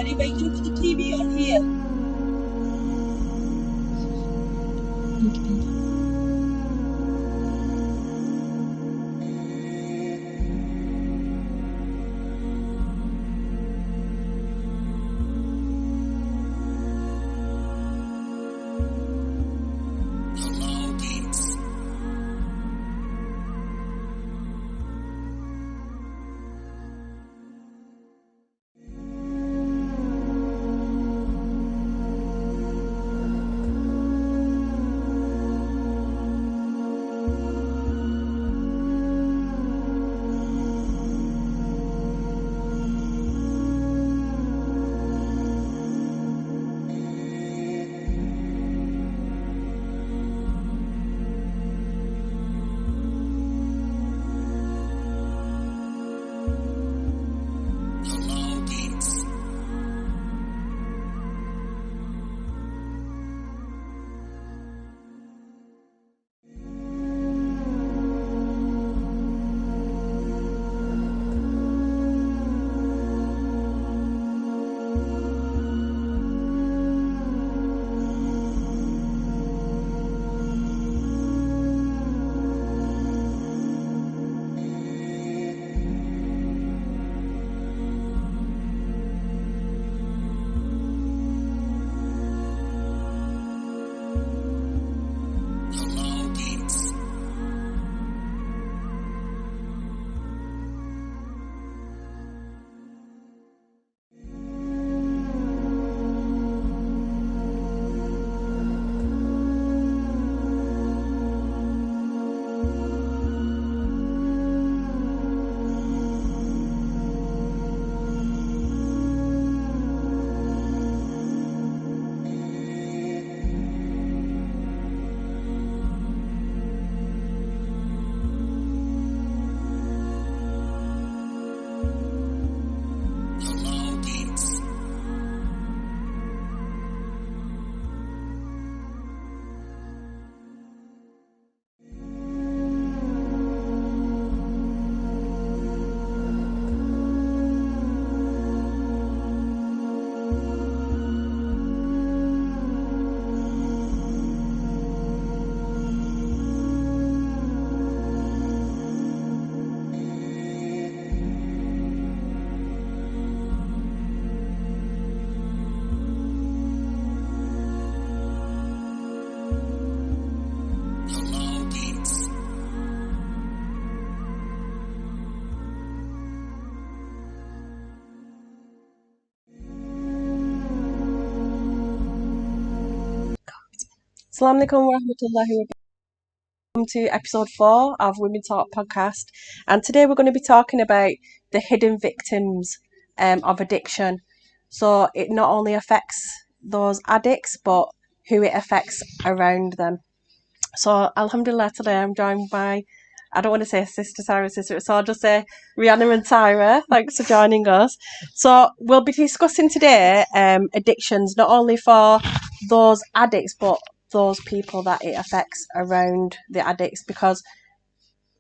Anyway, you can put the TV on here. Assalamu alaikum wa rahmatullahi wa barakatuh. Welcome to episode 4 of Womentalk podcast. And today we're going to be talking about the hidden victims of addiction. So it not only affects those addicts, but who it affects around them. So alhamdulillah, today I'm joined by, I don't want to say sister Tyra, so I'll just say Rihanna and Tyra. Thanks for joining us. So we'll be discussing today addictions, not only for those addicts, but those people that it affects around the addicts, because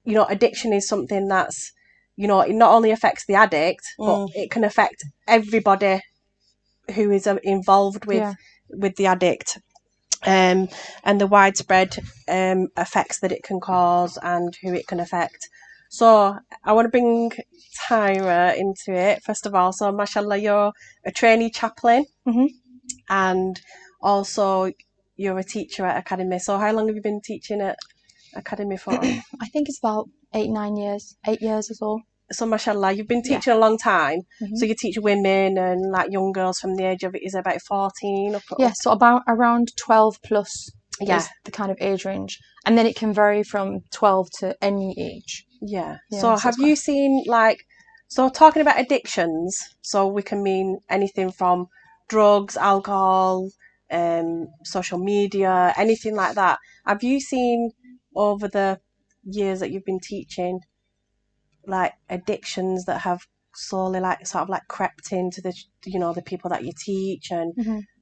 addiction is something that's it not only affects the addict, but it can affect everybody who is involved with the addict, and the widespread effects that it can cause and who it can affect. So I want to bring Tyra into it first of all. So mashallah, you're a trainee chaplain, and also you're a teacher at Academy. So how long have you been teaching at Academy for? I think it's about 8 years or so. So mashallah, you've been teaching a long time. So you teach women and like young girls from the age of, is it about 14? So about around 12 plus is the kind of age range. And then it can vary from 12 to any age. So have you seen so talking about addictions, so we can mean anything from drugs, alcohol, social media, anything like that. Have you seen over the years that you've been teaching like addictions that have slowly crept into the people that you teach, and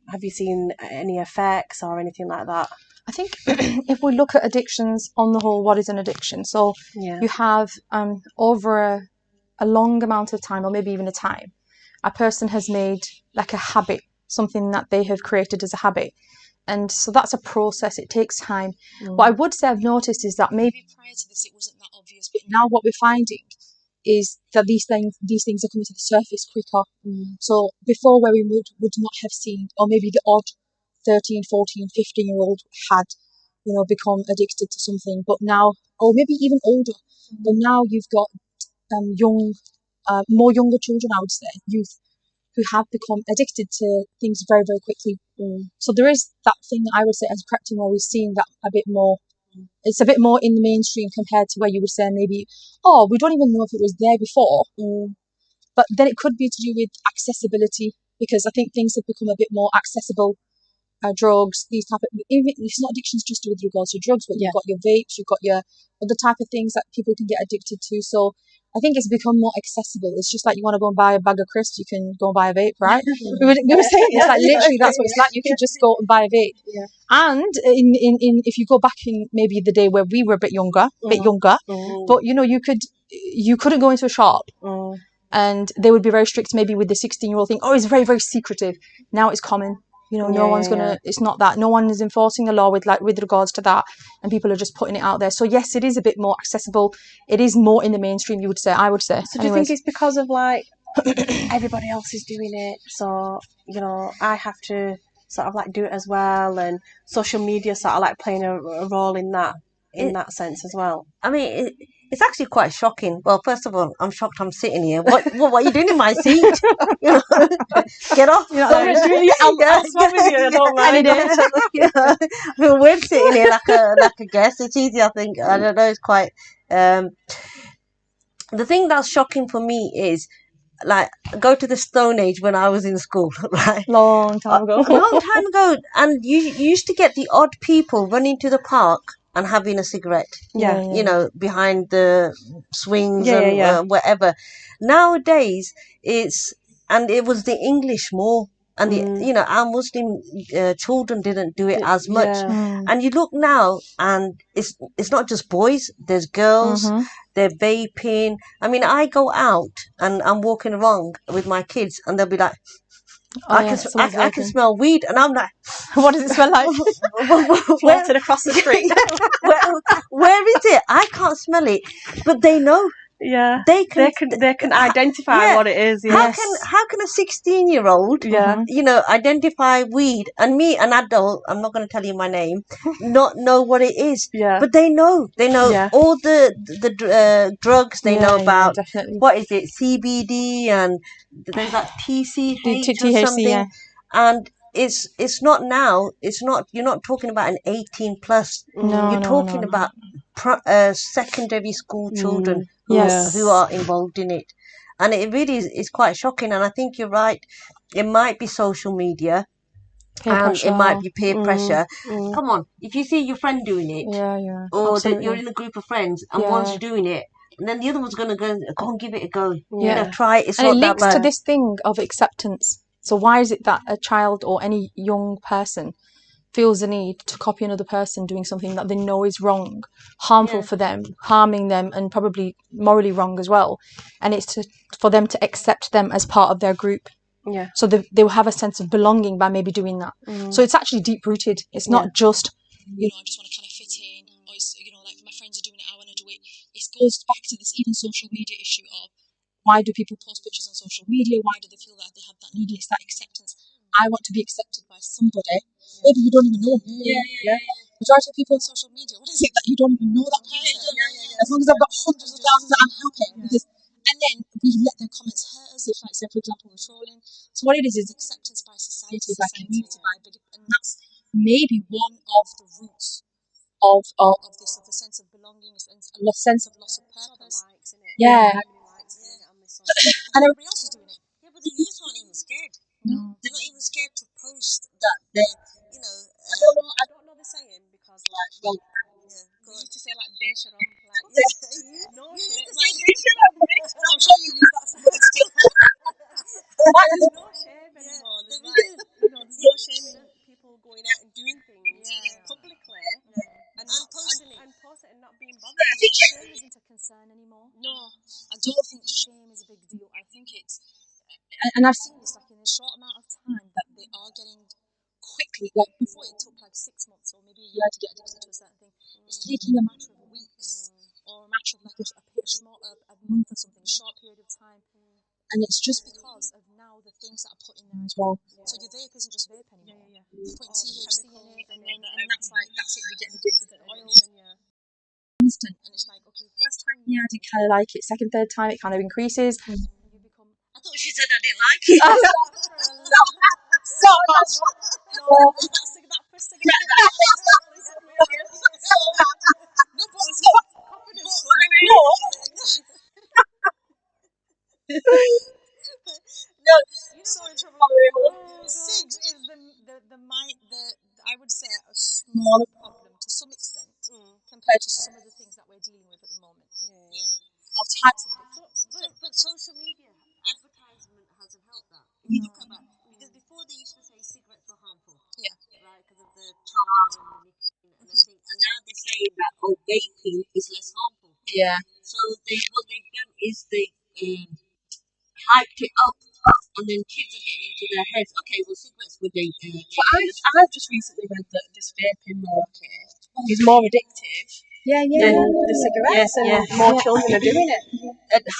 have you seen any effects or anything like that? I think if we look at addictions on the whole, what is an addiction? So you have over a long amount of time, or maybe even a time, a person has made like a habit, something that they have created as a habit. And so that's a process. It takes time. What I would say I've noticed is that maybe prior to this it wasn't that obvious, but now what we're finding is that these things are coming to the surface quicker. So before, where we would not have seen, or maybe the odd 13, 14, 15-year-old had, become addicted to something, but now, or maybe even older, but now you've got more younger children, I would say, youth, who have become addicted to things very, very quickly. So there is that thing that I would say has crept in, where we're seeing that a bit more. It's a bit more in the mainstream compared to where you would say maybe, oh, we don't even know if it was there before. But then it could be to do with accessibility, because I think things have become a bit more accessible. Drugs, these type of, even it's not addictions just with regards to drugs, but you've got your vapes, you've got your other type of things that people can get addicted to. So I think it's become more accessible. It's just like you want to go and buy a bag of crisps, you can go and buy a vape, right? we were saying this, like literally that's what it's like. You can just go and buy a vape. And in if you go back in maybe the day where we were a bit younger, but you couldn't go into a shop. And they would be very strict maybe with the 16-year-old thing. Oh, it's very, very secretive. Now it's common. No one's gonna. It's not that. No one is enforcing the law with regards to that, and people are just putting it out there. So yes, it is a bit more accessible. It is more in the mainstream. You would say. I would say. So do you think it's because of like everybody else is doing it, so I have to sort of like do it as well, and social media sort of like playing a role in that sense as well? I mean, it's actually quite shocking. Well, first of all, I'm shocked I'm sitting here. What are you doing in my seat? Get off. I'll swap with you. I don't mind. I mean, we're sitting here like a guest. It's easy, I think. I don't know. It's quite. The thing that's shocking for me is, like, go to the Stone Age when I was in school, right? Long time ago. And you used to get the odd people running to the park and having a cigarette. Behind the swings and whatever. Nowadays, it was the English more. And our Muslim children didn't do it as much. And you look now, and it's not just boys. There's girls. They're vaping. I mean, I go out and I'm walking around with my kids, and they'll be like, I can smell weed, and I'm like, what does it smell like? Floating across the street. where is it? I can't smell it, but they know. Yeah, they can identify what it is. How can a 16-year-old identify weed, and me, an adult, I'm not going to tell you my name, not know what it is? But they know all the drugs. They know about what is it, CBD, and there's that TCH or something. And it's not now. You're not talking about an 18 plus. You're talking about secondary school children who are involved in it, and it really is quite shocking. And I think you're right. It might be social media, it might be peer pressure. Come on, if you see your friend doing it, or that you're in a group of friends and one's doing it, and then the other one's going to go and give it a go. Try it. It's and not it that links bad. to this thing of acceptance. So why is it that a child or any young person feels the need to copy another person doing something that they know is wrong, harmful for them, harming them, and probably morally wrong as well? And it's for them to accept them as part of their group. So they will have a sense of belonging by maybe doing that. So it's actually deep rooted. It's not just I just want to kind of fit in, or it's like my friends are doing it, I want to do it. It goes back to this even social media issue of, why do people post pictures on social media? Why do they feel that they have that need? It's that acceptance. I want to be accepted by somebody. Maybe you don't even know me. Majority of people on social media, what is it that you don't even know that person? As long as I've got hundreds of thousands, I'm happy. And then we let their comments hurt us. If, like, say, for example, we're trolling. So what it is acceptance by society, by community, and that's maybe one of the roots of this, of a sense of belonging, a sense of loss of purpose. And everybody else is doing it. But the youth aren't even scared. No. They're not even scared to post that they're, I don't know the saying, because we used to say like they should like no shame. I'm sure you use that word still. There's no shame anymore. There's there's no shame in people going out and doing things publicly and posting it and not being bothered. I think shame isn't a concern anymore. No, I don't think shame is a big deal. I think it's and I've seen this like in a short amount of time that they are getting quickly, like before it took like 6 months or maybe a year to get addicted to a certain thing. It's taking a matter of weeks or a matter of like a month or something, a short period of time. And it's just because of now the things that are put in there as well. So your vape isn't just vape anymore. You're putting THC in it, and that's it. You're getting addicted to oil. Instant, and it's like, okay, first time, yeah, I didn't kind of like it. Second, third time, it kind of increases. And you become. I thought she said I didn't like it. That first second. No, so in trouble. Cigs is I would say a smaller problem to some extent compared to some of the things that we're dealing with at the moment. Of types of But social media advertisement hasn't helped that. If you look at that, because before they used to say cigarettes were harmful, right, because of the tar and the nicotine and everything, and now they're saying that vaping is less harmful. Yeah. So what they've done is they hyped it up, and then kids are getting into their heads. Okay, well, cigarettes were dangerous. I've just recently read that this vaping market is more addictive than the cigarettes, and more children are doing it.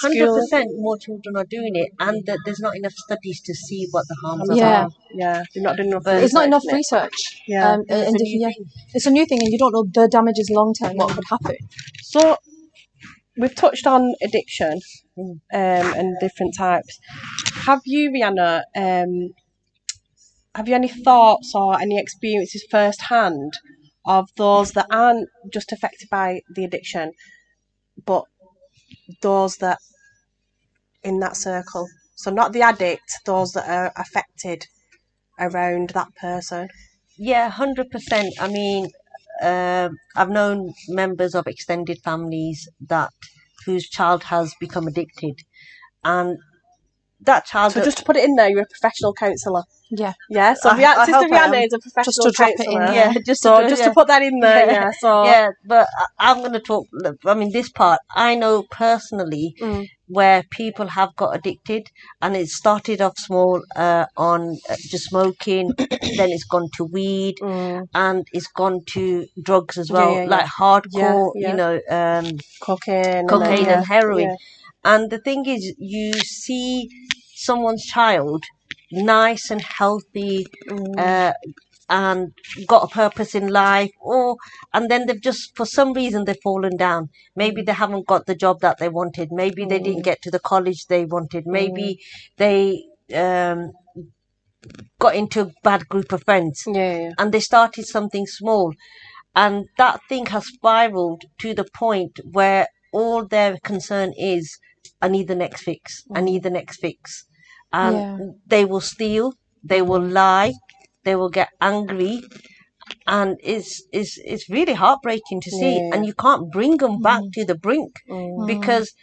100% more children are doing it, and that there's not enough studies to see what the harms Yeah. are. Yeah, they're not doing enough. It's not enough research. Yeah. It's a new thing, and you don't know the damages long term what would happen. So we've touched on addiction and different types. Have you, Rihanna, have you any thoughts or any experiences firsthand of those that aren't just affected by the addiction, but those that in that circle? So not the addict, those that are affected around that person. Yeah, 100%. I mean, I've known members of extended families whose child has become addicted, and that child. So just to put it in there, you're a professional counsellor. Yeah. Yeah. So Sister Rihanna is a professional counsellor. Yeah. Just to put that in there. Yeah. So yeah, but I'm going to talk. I mean, this part I know personally. Where people have got addicted, and it started off small on just smoking, then it's gone to weed, and it's gone to drugs as well, like hardcore, cocaine and heroin. And the thing is, you see someone's child nice and healthy, and got a purpose in life, and then they've just, for some reason, they've fallen down. Maybe they haven't got the job that they wanted. Maybe they didn't get to the college they wanted. Maybe they got into a bad group of friends, and they started something small, and that thing has spiraled to the point where all their concern is, I need the next fix. I need the next fix. And they will steal, they will lie, they will get angry, and it's really heartbreaking to see. And you can't bring them back to the brink, because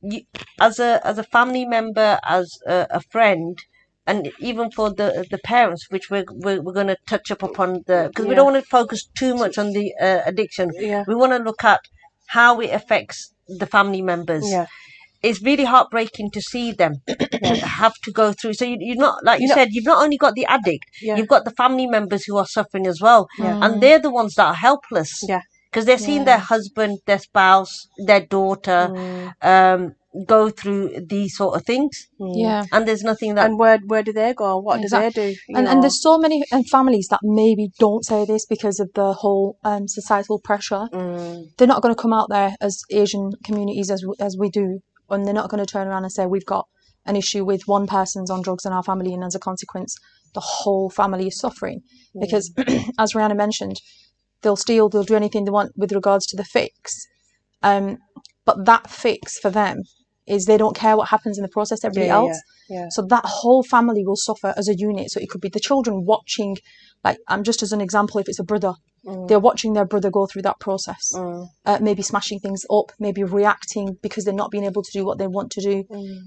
you, as a family member, as a friend, and even for the parents, which we're going to touch up upon, because we don't want to focus too much on the addiction. We want to look at how it affects the family members. It's really heartbreaking to see them have to go through. So you're not, like you said, you've not only got the addict, you've got the family members who are suffering as well. And they're the ones that are helpless. Because they're seeing their husband, their spouse, their daughter go through these sort of things. And there's nothing that... And where do they go? What do they do? And there's so many families that maybe don't say this because of the whole societal pressure. They're not going to come out there as Asian communities as we do. And they're not going to turn around and say, we've got an issue with one person's on drugs in our family, and as a consequence, the whole family is suffering. Because, as Rihanna mentioned, they'll steal, they'll do anything they want with regards to the fix. But that fix for them is they don't care what happens in the process to everybody else. So that whole family will suffer as a unit. So it could be the children watching, like, just as an example, if it's a brother, they're watching their brother go through that process, maybe smashing things up, maybe reacting because they're not being able to do what they want to do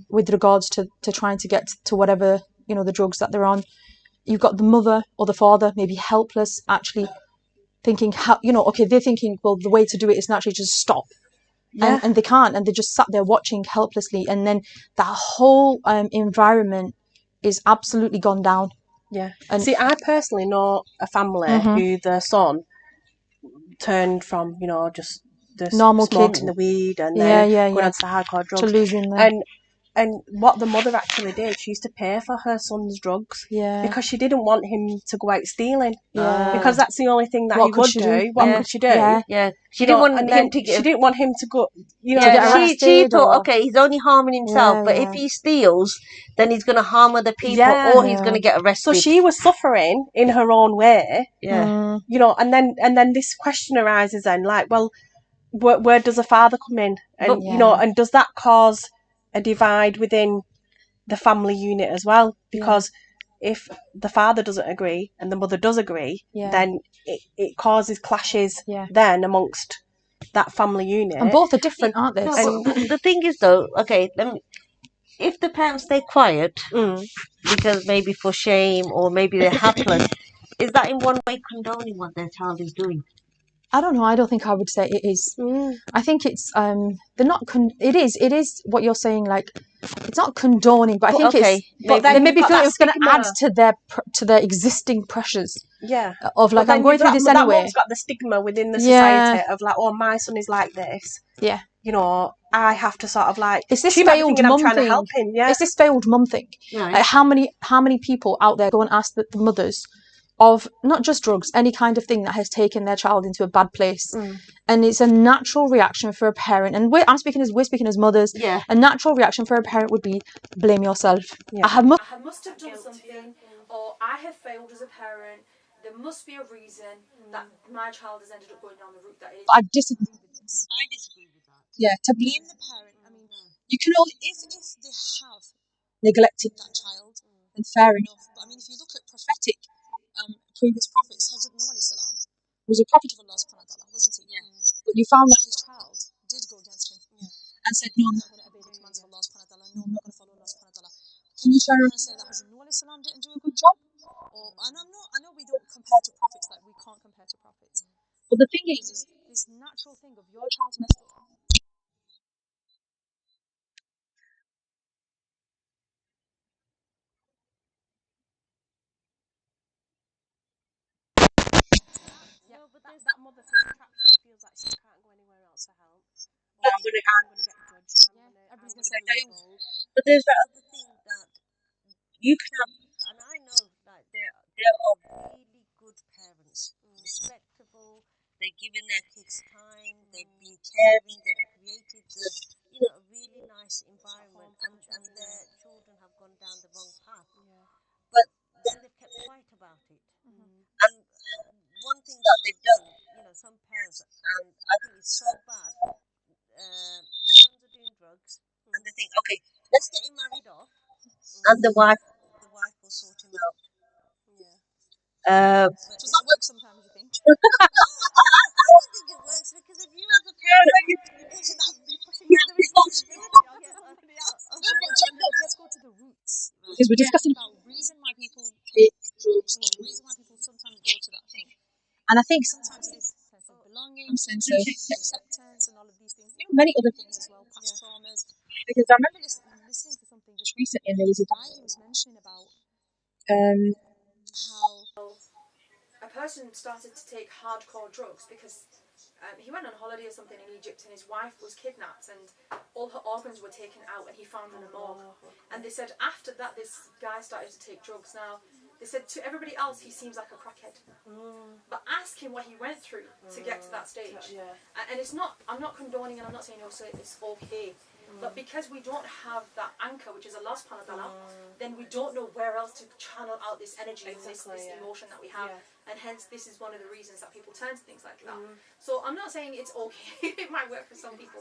with regards to trying to get to whatever, the drugs that they're on. You've got the mother or the father, maybe helpless, actually thinking, okay, they're thinking, well, the way to do it is naturally just stop. and they can't, and they just sat there watching helplessly, and then that whole environment is absolutely gone down. Yeah. And see, I personally know a family who the son turned from, just the normal smoking kid, the weed and then going on to the hardcore drugs. To losing them. And what the mother actually did, she used to pay for her son's drugs because she didn't want him to go out stealing. Because that's the only thing that he would do. What could she do? Yeah. She didn't want them to get... She didn't want him to go... she thought, okay, he's only harming himself, but if he steals, then he's going to harm other people or he's going to get arrested. So she was suffering in her own way. Yeah. And then this question arises then, like, well, where does a father come in? And, and does that cause a divide within the family unit as well? Because if the father doesn't agree and the mother does agree, then it causes clashes then amongst that family unit. And both are different, aren't they? And the thing is, though, okay, if the parents stay quiet because maybe for shame or maybe they're helpless, is that in one way condoning what their child is doing? I don't know. I don't think I would say it is. I think it's they're not. It is what you're saying. Like, it's not condoning, but I think it's. But they maybe feel it's going to add to their existing pressures. Yeah. Of like, I'm going through this anyway. That mom's got the stigma within the society of like, oh, my son is like this. Yeah. I have to sort of like. It's this failed mum thing. To help him, It's this failed mum thing. Right. Like, how many people out there go and ask the mothers of not just drugs, any kind of thing that has taken their child into a bad place, and it's a natural reaction for a parent. And we're speaking as mothers. Yeah. A natural reaction for a parent would be blame yourself. Yeah. I must have done something, or I have failed as a parent. There must be a reason that my child has ended up going down the route that it is. I disagree with this. I disagree with that. Yeah, to blame the parent. I mean, you can only if they have neglected that child, then fair enough. But I mean, if you look at prophetic previous prophets, Hazrat Nuh alayhi salam was a prophet of Allah subhanahu wa ta'ala, wasn't he? Yeah. But you found that his child did go against him and said, no, I'm not going to obey the commands of Allah subhanahu wa ta'ala. No, I'm not going to follow Allah subhanahu wa ta'ala. Can you turn around and say that Hazrat Nuh alayhi salam didn't do a good job? I know we don't compare to prophets, like we can't compare to prophets. But the thing is this natural thing of your child's messed up. No, but that mother feels trapped. She feels like she can't go anywhere else to help. Or I'm gonna get judged. Everybody's gonna say failed. But there's that other thing that you can have, and I know that there are really good parents, respectable. They've given their kids time. They've been caring. They've created a really nice environment, and their children have gone down the wrong path. But then they've kept quiet about it. And one thing that they've done, some parents, and I think it's so bad. The sons are doing drugs, and they think, okay, let's get him married off, and the wife will sort him out. Yeah. Does that work sometimes, you think? I don't think it works, because if you as a parent, you're pushing the responsibility on somebody else. Let's go to the roots, because we're discussing about reason why people take drugs, or the reason why people sometimes go to that thing. And I think sometimes it is a sense of belonging, sense of acceptance, and all of these things. Many other things as well, past traumas. Because I remember listening to something just recently, and there was a guy who was mentioning about how a person started to take hardcore drugs because he went on holiday or something in Egypt, and his wife was kidnapped, and all her organs were taken out, and he found in a morgue. And they said after that, this guy started to take drugs. Now, they said to everybody else, he seems like a crackhead. But ask him what he went through to get to that stage. And it's not, I'm not condoning, and I'm not saying it's okay. But because we don't have that anchor, which is Allah subhanahu wa ta'ala, then we don't know where else to channel out this energy, this emotion that we have. And hence, this is one of the reasons that people turn to things like that. So I'm not saying it's okay. It might work for some people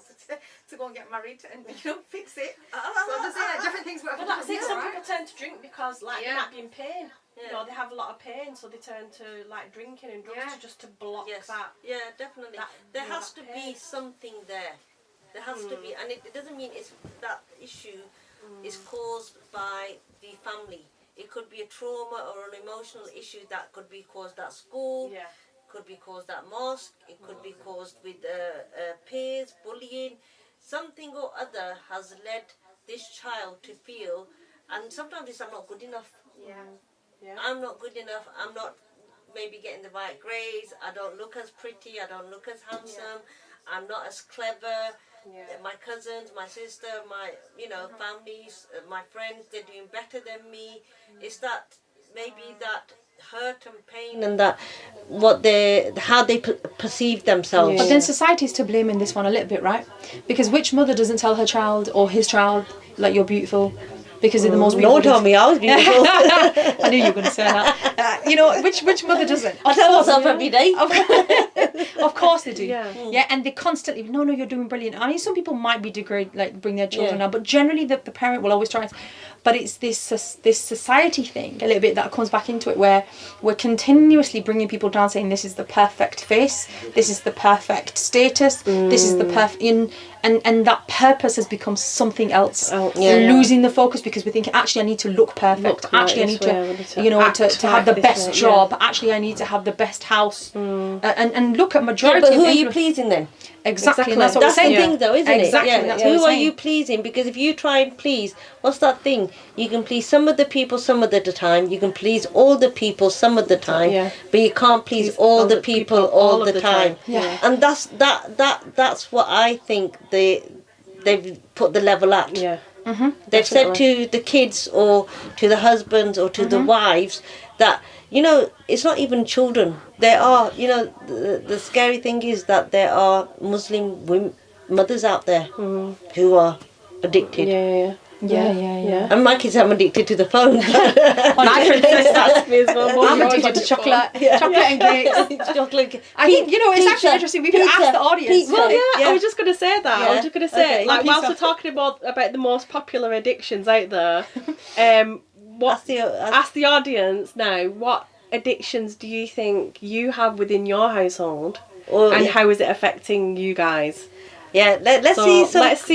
to go and get married and fix it. So I'm just saying that different things work. But that's it. Some people turn to drink because they might be in pain. They have a lot of pain, so they turn to drinking and drugs just to block that. Yeah, definitely. There has to be something there. There has to be, and it doesn't mean that issue is caused by the family. It could be a trauma or an emotional issue that could be caused at school. could be caused at mosque, it could be caused with peers, bullying. Something or other has led this child to feel, and sometimes it's I'm not good enough. I'm not good enough. I'm not maybe getting the right grades. I don't look as pretty. I don't look as handsome. I'm not as clever. My cousins, my sister, my families, my friends, they're doing better than me. It's that maybe that hurt and pain and that how they perceive themselves. But then society's to blame in this one a little bit, right? Because which mother doesn't tell her child or his child, like, you're beautiful? Because they're the most beautiful. No, told me I was beautiful. I knew you were going to say that. Which mother doesn't? I tell myself every day. Of course they do. Yeah, and they constantly, no, you're doing brilliant. I mean, some people might be bring their children up, but generally the parent will always try. But it's this society thing, a little bit, that comes back into it, where we're continuously bringing people down, saying this is the perfect face, this is the perfect status, this is the perfect and that purpose has become something else. We're losing the focus because we think, actually I need to look perfect. Actually I need to have the best job. Actually I need to have the best house. And look at majority. But who are you pleasing then? Exactly. That's the thing, though, isn't it? Exactly. Who are you pleasing? Because if you try and please, what's that thing? You can please some of the people some of the time. You can please all the people some of the time, but you can't please all the people all the time. And that's what I think they've put the level at. They've said to the kids or to the husbands or to the wives that, it's not even children. There are, the scary thing is that there are Muslim mothers out there who are addicted. Yeah. And my kids are addicted to the phone. My princess, that's me as well. I'm addicted to chocolate. Chocolate and cakes. Chocolate. I think, it's actually interesting. We could ask the audience. I was just going to say that. I was just going to say, whilst we're talking about the most popular addictions out there, ask the audience now, what addictions do you think you have within your household, and how is it affecting you guys? Let's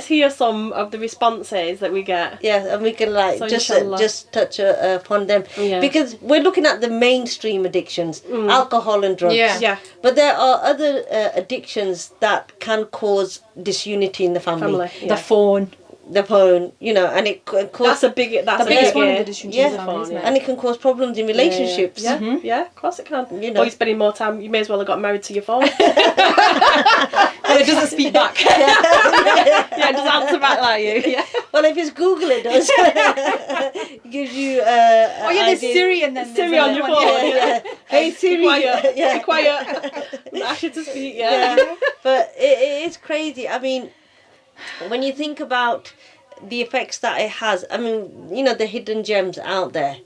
hear some of the responses that we get. And we can just touch upon them, because we're looking at the mainstream addictions, alcohol and drugs. But there are other addictions that can cause disunity in the family. The phone, and it causes that's the biggest one of the disunity in the family, isn't it? And it can cause problems in relationships. Of course it can. Or you're spending more time. You may as well have got married to your phone. Well, it doesn't speak back. It doesn't answer back like you. Well, if it's Google, it does. It gives you. There's Siri, and then Siri on your phone. Hey Siri, be quiet. Ask you to speak. But it is crazy. I mean, when you think about the effects that it has, I mean, the hidden gems out there.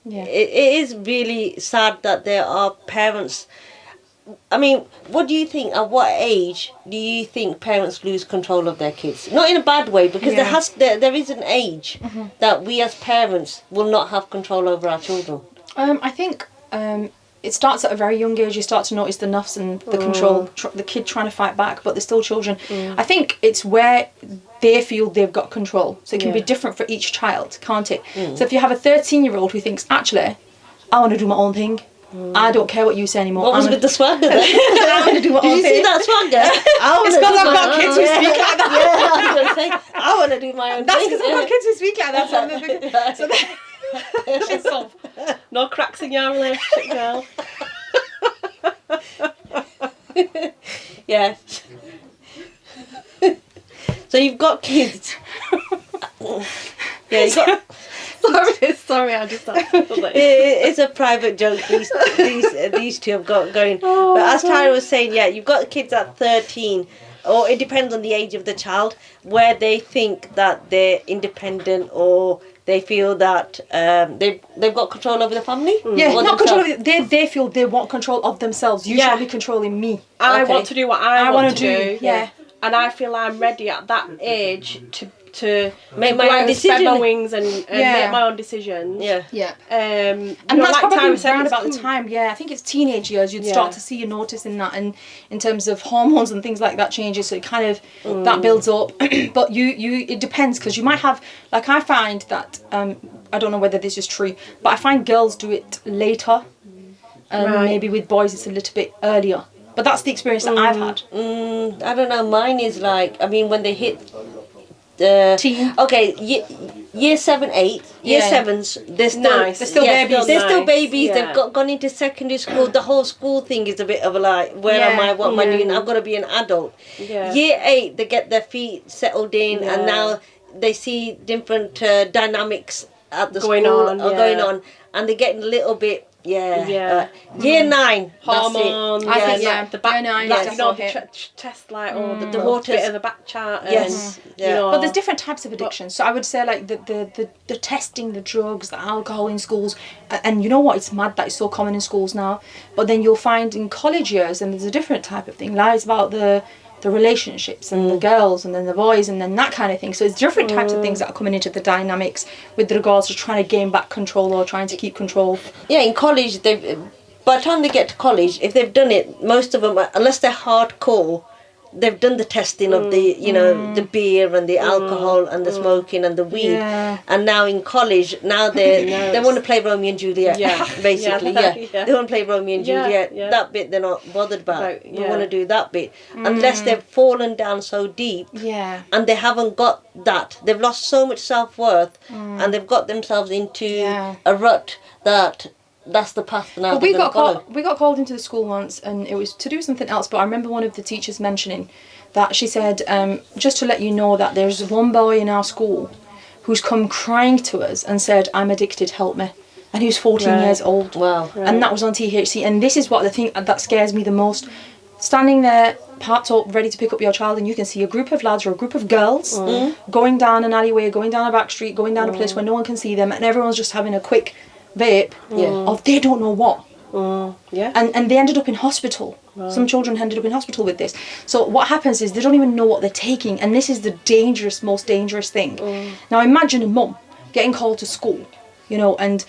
It is really sad that there are parents. I mean, what do you think? At what age do you think parents lose control of their kids? Not in a bad way, because there is an age that we as parents will not have control over our children. I think it starts at a very young age. You start to notice the nuffs and the control, the kid trying to fight back, but they're still children. I think it's where they feel they've got control. So it can be different for each child, can't it? So if you have a 13-year-old who thinks, actually, I want to do my own thing. I don't care what you say anymore. What was with the swagger then? I want to do my own thing. Did you see that swagger? It's because I've got kids who speak like that. I was going to say, I want to do my own That's thing. because I've got kids who speak like that. So no cracks in your relationship, girl. So you've got kids. You've got. Sorry, I just thought it's a private joke these two have got going. But as Tyra was saying, you've got kids at 13, or it depends on the age of the child, where they think that they're independent, or they feel that they've got control over the family. Not control of it. They feel they want control of themselves. You should be controlling me. I want to do what I want to do. Yeah. And I feel I'm ready at that age to make my own decisions, spread my wings and make my own decisions. And that's probably around about the time. I think it's teenage years you'd start to see you noticing that, and in terms of hormones and things like that changes. So it kind of that builds up. But you it depends, because you might have, like, I find that I don't know whether this is true, but I find girls do it later. and maybe with boys it's a little bit earlier. But that's the experience that I've had. I don't know. Mine is like, I mean, when they hit Teen. okay, year 7, 8, year Yeah. 7s, they're still Nice. They're still babies. They're still Nice, babies. yeah. They've gone into secondary school. The whole school thing is a bit of a like, where am I? What am I doing? I've got to be an adult. Yeah. Year 8, they get their feet settled in, and Yeah. now they see different dynamics at the Going school on, going yeah. on, and they're getting a little bit. Yeah. Year 9, Hormones. I think, and, yeah, like, the back, year nine, like, yes. you know, the Hit. test, like, or the waters. bit of the back chart. And, Yes. you Yeah. know, But there's different types of addictions. So I would say like the testing, the drugs, the alcohol in schools, and you know what? It's mad that it's so common in schools now. But then you'll find in college years, and there's a different type of thing. Lies about the relationships and the girls and then the boys and then that kind of thing. So it's different types of things that are coming into the dynamics with regards to trying to gain back control or trying to keep control. Yeah, in college, by the time they get to college, if they've done it, most of them, unless they're hardcore, they've done the testing of the, the beer and the alcohol and the smoking and the weed. Yeah. And now in college, now they want to play Romeo and Juliet, Yeah. basically. Yeah. Yeah. Yeah. They want to play Romeo and Yeah, Juliet. yeah. That bit they're not bothered about. Right, They yeah. want to do that bit. Unless they've fallen down so deep Yeah. and they haven't got that. They've lost so much self-worth and they've got themselves into Yeah. a rut that's the path now But they're we going got to follow. we got called into the school once, and it was to do something else. But I remember one of the teachers mentioning that she said, just to let you know that there's one boy in our school who's come crying to us and said, "I'm addicted, help me," and he was 14 Right. years old. Wow. And that was on THC. And this is what the thing that scares me the most. Standing there, parked up, ready to pick up your child, and you can see a group of lads or a group of girls going down an alleyway, going down a back street, going down a place where no one can see them, and everyone's just having a quick vape of they don't know what. Yeah. And they ended up in hospital. Some children ended up in hospital with this. So what happens is they don't even know what they're taking, and this is the most dangerous thing. Now imagine a mum getting called to school, and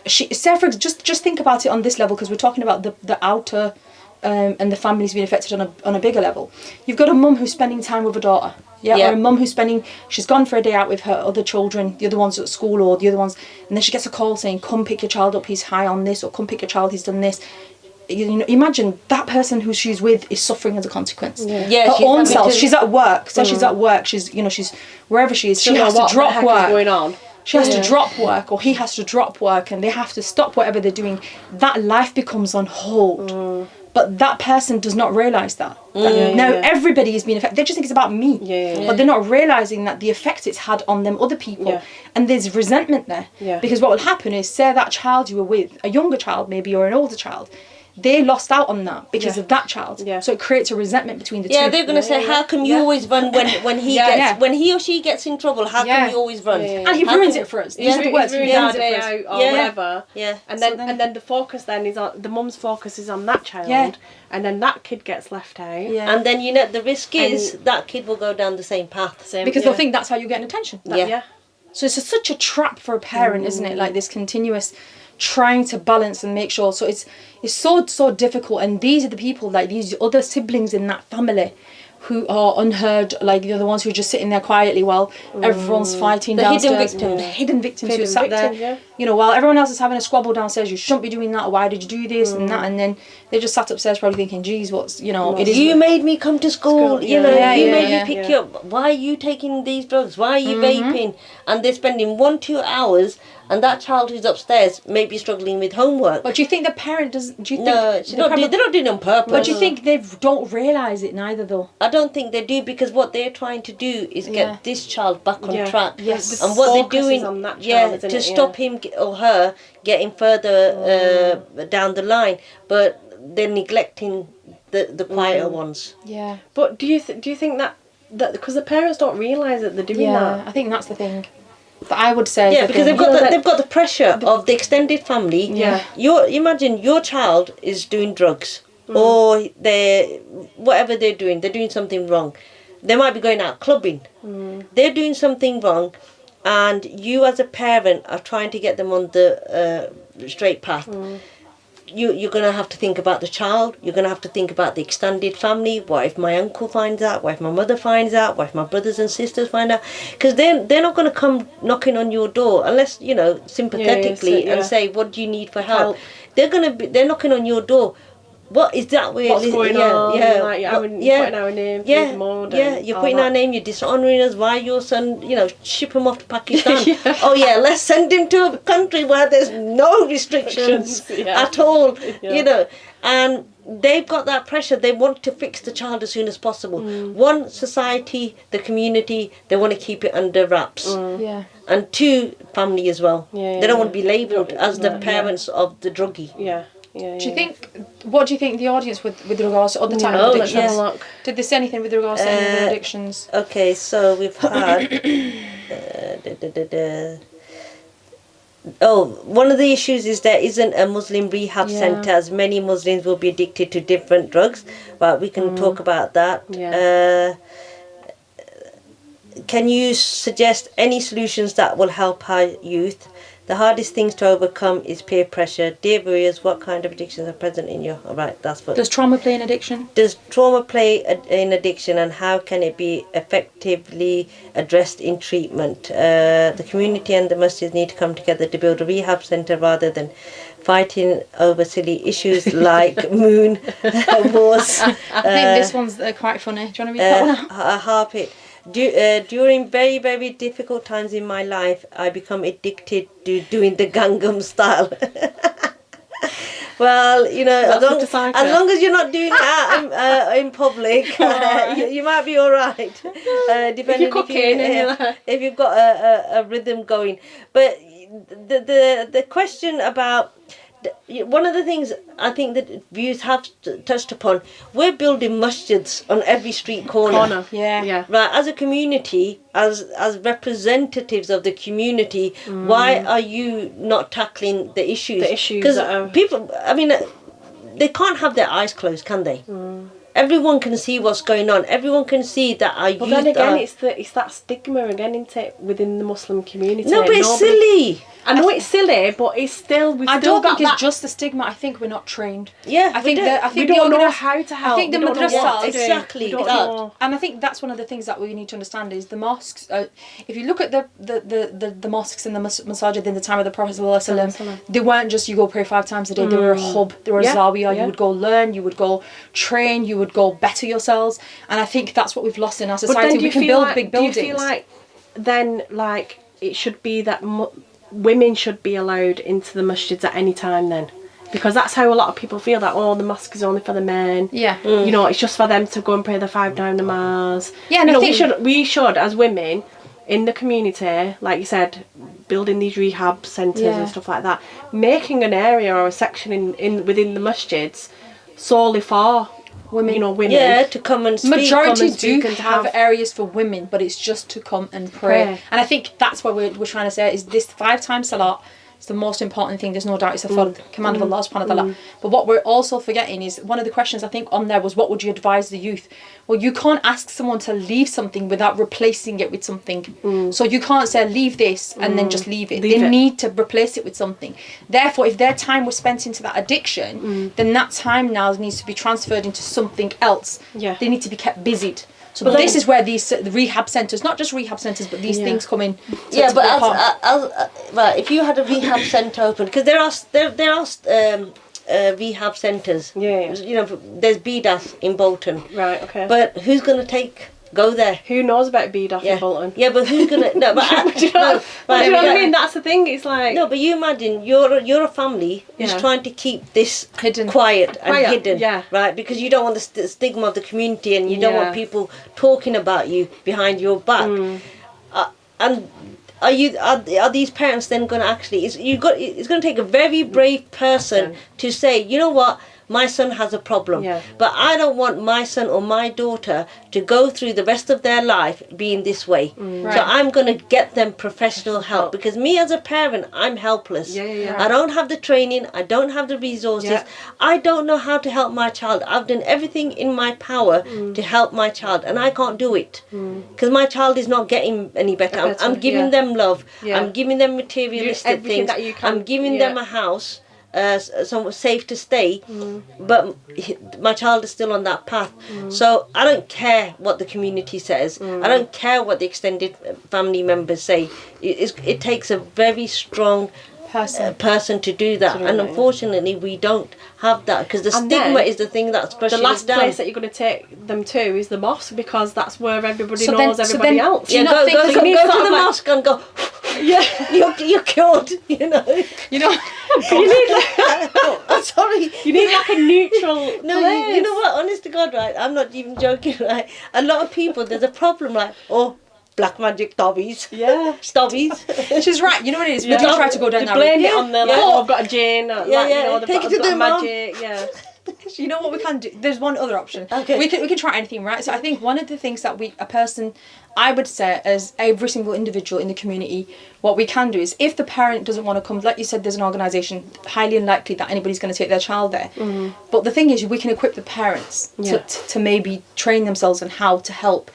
she say for just think about it on this level, because we're talking about the outer and the family's being affected on a bigger level. You've got a mum who's spending time with her daughter, or a mum she's gone for a day out with her other children, the other ones at school or the other ones, and then she gets a call saying, "Come pick your child up, he's high on this," or "Come pick your child, he's done this." Imagine that person who she's with is suffering as a consequence. Yeah, her own self. She's at work. So she's at work. She's wherever she is. She has to drop work. Going on. She has to drop work, or he has to drop work, and they have to stop whatever they're doing. That life becomes on hold. But that person does not realise that. Now everybody is being affected. They just think it's about me. But they're not realising that the effect it's had on them other people. Yeah. And there's resentment there. Yeah. Because what will happen is, say that child you were with, a younger child maybe, or an older child, they lost out on that because of that child. Yeah. So it creates a resentment between the two. Yeah, they're going to say, how come you always run when he gets when he or she gets in trouble? How come you always run? And he ruins it for us. These are the words. He He ruins ruins our it day for us. out or whatever. Yeah. And So then the focus then is on the mum's focus is on that child. Yeah. And then that kid gets left out. Yeah. And then the risk is that kid will go down the same path. Because they'll think that's how you get attention. Yeah. So it's such a trap for a parent, isn't it? Like this continuous trying to balance and make sure. So it's so difficult. And these are the people, like these other siblings in that family, who are unheard. Like they're the ones who are just sitting there quietly while everyone's fighting The hidden downstairs. victims. The hidden victims who Hidden sat victim, there. yeah. While everyone else is having a squabble downstairs. You shouldn't be doing that. Or why did you do this and that? And then they just sat upstairs probably thinking, geez, what's it is. You made me come to school, you made me pick yeah. you up. Why are you taking these drugs? Why are you vaping? And they're spending 1-2 hours, and that child who's upstairs may be struggling with homework. But do you think the parent does? Do you think No, they're not doing it on purpose. But do you think they don't realise it neither though? I don't think they do, because what they're trying to do is get this child back on track. Yes. And what they're Focus is doing, on that child, isn't to it? stop him or her getting further down the line, but they're neglecting the quieter ones. Yeah. But do you think that because the parents don't realise that they're doing that? I think that's the thing. But I would say Yeah, because they've got the pressure of the extended family. Yeah. Imagine your child is doing drugs, or whatever they're doing something wrong. They might be going out clubbing. They're doing something wrong, and you as a parent are trying to get them on the straight path. you're going to have to think about the child. You're going to have to think about the extended family. What if my uncle finds out? What if my mother finds out? What if my brothers and sisters find out? Because they're not going to come knocking on your door unless, you know, sympathetically and say, what do you need for help? They're knocking on your door. What is that? What's going on? Yeah, like, you're putting our name through the mud. You're putting our name. You're dishonouring us. Why your son? You know, ship him off to Pakistan. Oh yeah, let's send him to a country where there's no restrictions at all. You know, and they've got that pressure. They want to fix the child as soon as possible. One, society, the community, they want to keep it under wraps. And two, family as well. They don't want to be labelled as the parents of the druggie. What do you think the audience with regards to other types of addictions? Did they say anything with regards to any other addictions? Okay, so we've had one of the issues is there isn't a Muslim rehab centre, as many Muslims will be addicted to different drugs, but we can talk about that. Can you suggest any solutions that will help our youth? The hardest things to overcome is peer pressure. Dear viewers, what kind of addictions are present in your... Right, that's what... Does trauma play in addiction? Does trauma play in addiction, and how can it be effectively addressed in treatment? The community and the masjids need to come together to build a rehab centre rather than fighting over silly issues like moon wars. I think this one's quite funny. Do you want to read that one out? Harp it. During very, very difficult times in my life, I become addicted to doing the Gangnam style. Well, you know, as long as you're not doing that in public, you might be all right. Depending if you've got a rhythm going. But the question about... One of the things I think that views have touched upon, we're building masjids on every street corner. Right, as a community, as representatives of the community, why are you not tackling the issues? Because people, I mean, they can't have their eyes closed, can they? Everyone can see what's going on. Everyone can see that our youth. But then again, it's that stigma again, isn't it, within the Muslim community? No, but it's silly. I know it's silly, but it's still... I don't think it's just the stigma. I think we're not trained. I think we don't know how to help. I think the madrasas... Exactly. And I think that's one of the things that we need to understand is the mosques. If you look at the mosques and the masajid in the time of the Prophet ﷺ, they weren't just you go pray 5 times a day. They were a hub. They were a zawiyah. You would go learn. You would go train. You would go better yourselves. And I think that's what we've lost in our society. We can build big buildings. Do you feel like then it should be that women should be allowed into the masjids at any time then? Because that's how a lot of people feel, that the mosque is only for the men. You know, it's just for them to go and pray the 5-time namaz. We should as women in the community, like you said, building these rehab centres and stuff like that, making an area or a section in within the masjids solely for women, you know, women. To come and speak. Majority do have areas for women, but it's just to come and pray. And I think that's what we're trying to say, is this 5-time salat is the most important thing. There's no doubt it's a fard, command of Allah subhanahu wa ta'ala. But what we're also forgetting is, one of the questions I think on there was, what would you advise the youth? Well, you can't ask someone to leave something without replacing it with something. So you can't say leave this and then just leave it. They need to replace it with something. Therefore, if their time was spent into that addiction, then that time now needs to be transferred into something else. They need to be kept busied. So but this is where these the rehab centres, not just rehab centres, but these things come in. Right, if you had a rehab centre open, because there are rehab centres. You know, there's BDAS in Bolton. Right. Okay. But who's going to go there? Who knows about BDAS in Bolton? Yeah, but who's gonna? No, but do you know what I mean? That's the thing. It's like but you imagine you're a family who's trying to keep this quiet and hidden, right? Because you don't want the stigma of the community, and you don't want people talking about you behind your back. And are these parents then going to actually? It's going to take a very brave person to say, you know what? My son has a problem, but I don't want my son or my daughter to go through the rest of their life being this way. So I'm going to get them professional help, because me as a parent, I'm helpless. I don't have the training, I don't have the resources, I don't know how to help my child. I've done everything in my power to help my child, and I can't do it because my child is not getting any better. I'm giving them love, I'm giving them materialistic things, I'm giving them a house. somewhere safe to stay, but my child is still on that path. So I don't care what the community says. I don't care what the extended family members say. It takes a very strong person to do that, and unfortunately we don't have that, because the stigma is the thing that's pushing the last us down. place that you're going to take them to is the mosque, because that's where everybody knows everybody else. Yeah, go to the mosque and go, you're cured, you know. You need I'm sorry, you need like a neutral no, place. you know what, honest to God, right, I'm not even joking, right, a lot of people, there's a problem, like, black magic stubbies. She's right. You know what it is? We do try to go down that route. Blame it on the, like, I've got a gin. Take it to the magic. You know what we can do? There's one other option. Okay. We can try anything, right? So I think one of the things that I would say, as every single individual in the community, what we can do is, if the parent doesn't want to come, like you said, there's an organisation, highly unlikely that anybody's going to take their child there. But the thing is, we can equip the parents to maybe train themselves on how to help.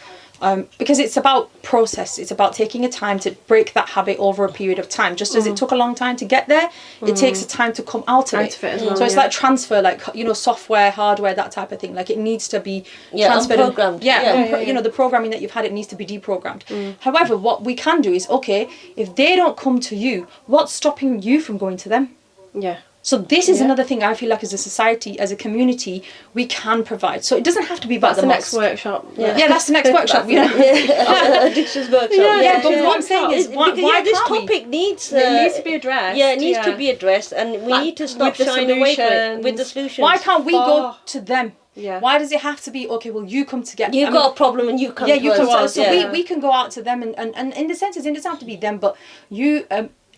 Because it's about process, it's about taking a time to break that habit over a period of time. Just as it took a long time to get there, it takes a time to come out of it. As well, so it's like transfer, like, software, hardware, that type of thing. Like, it needs to be transferred. Unprogrammed. The programming that you've had, it needs to be deprogrammed. However, what we can do is, okay, if they don't come to you, what's stopping you from going to them? Yeah. So this is another thing I feel like, as a society, as a community, we can provide. So it doesn't have to be about the next mosque. workshop. Yeah, that's the next workshop. Addictions workshop. But what I'm saying is, why this can't we? topic needs to be addressed. Yeah, it needs to be addressed, and we need to stop shying away from it with the solutions. Why can't we go to them? Yeah. Why does it have to be, okay, well, you come to get... You've got a problem and you come to us. You come to us. So we can go out to them, and in the sense, it doesn't have to be them, but you...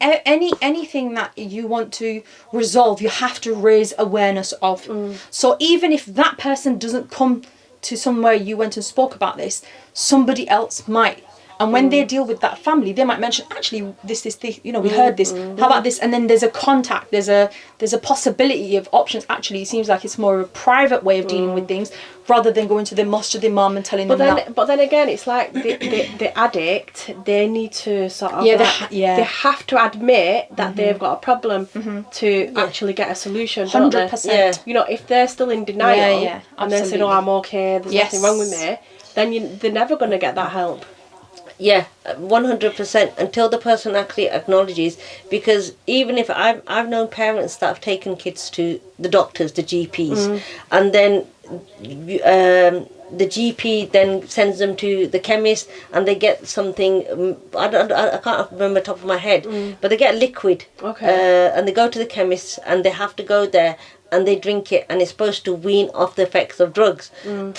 anything that you want to resolve, you have to raise awareness of. So even if that person doesn't come to somewhere you went and spoke about this, somebody else might. And when they deal with that family, they might mention, actually, this, we heard this. How about this? And then there's a contact. There's a possibility of options. Actually, it seems like it's more of a private way of dealing with things, rather than going to the mosque to the imam and telling them that. But then again, it's like the addict. They need to sort of they have to admit that they've got a problem to actually get a solution. 100%. Yeah. You know, if they're still in denial and absolutely. they're saying, "Oh, I'm okay. There's nothing wrong with me," then they're never going to get that help. Yeah, 100%, until the person actually acknowledges. Because even if I've known parents that have taken kids to the doctors, the GPs, and then the GP then sends them to the chemist, and they get something, I can't remember top of my head, but they get liquid, and they go to the chemist, and they have to go there, and they drink it, and it's supposed to wean off the effects of drugs.